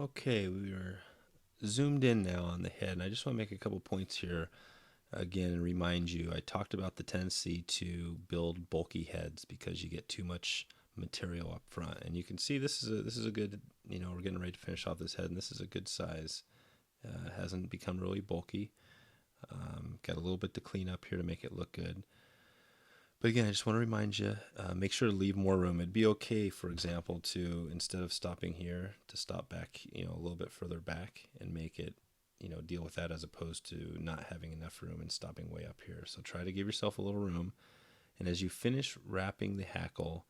Okay, we are zoomed in now on the head, and I just want to make a couple points here again and remind you. I talked about the tendency to build bulky heads because you get too much material up front, and you can see this is a good, we're getting ready to finish off this head, and this is a good size. It hasn't become really bulky. Got a little bit to clean up here to make it look good. But again, I just want to remind you, make sure to leave more room. It'd be okay, for example, to instead of stopping here, to stop back, a little bit further back and make it, deal with that as opposed to not having enough room and stopping way up here. So try to give yourself a little room. And as you finish wrapping the hackle,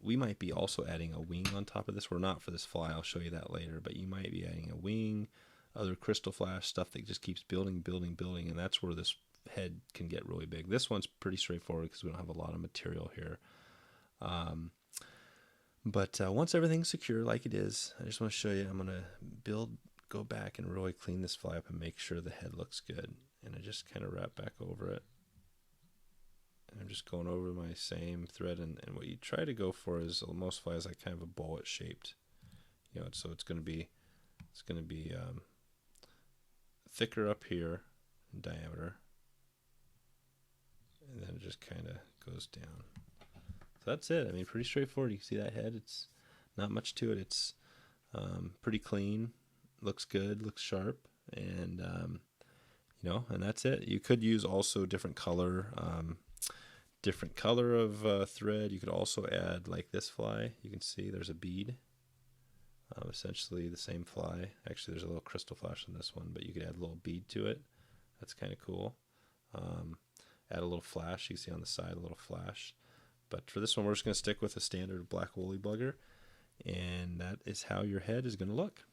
we might be also adding a wing on top of this. We're not for this fly. I'll show you that later. But you might be adding a wing, other crystal flash stuff that just keeps building, building, building, and that's where this head can get really big. This one's pretty straightforward because we don't have a lot of material here. But once everything's secure like it is, I just want to show you, I'm going to go back and really clean this fly up and make sure the head looks good. And I just kind of wrap back over it. And I'm just going over my same thread. And what you try to go for is, most flies like kind of a bullet shaped. So it's going to be thicker up here in diameter. And then it just kind of goes down. So that's it. I mean, pretty straightforward. You can see that head. It's not much to it. It's pretty clean. Looks good. Looks sharp. And, and that's it. You could use also different color of thread. You could also add, like this fly. You can see there's a bead. Essentially the same fly. Actually, there's a little crystal flash on this one, but you could add a little bead to it. That's kind of cool. Add a little flash. You can see on the side a little flash. But for this one, we're just going to stick with a standard black woolly bugger. And that is how your head is going to look.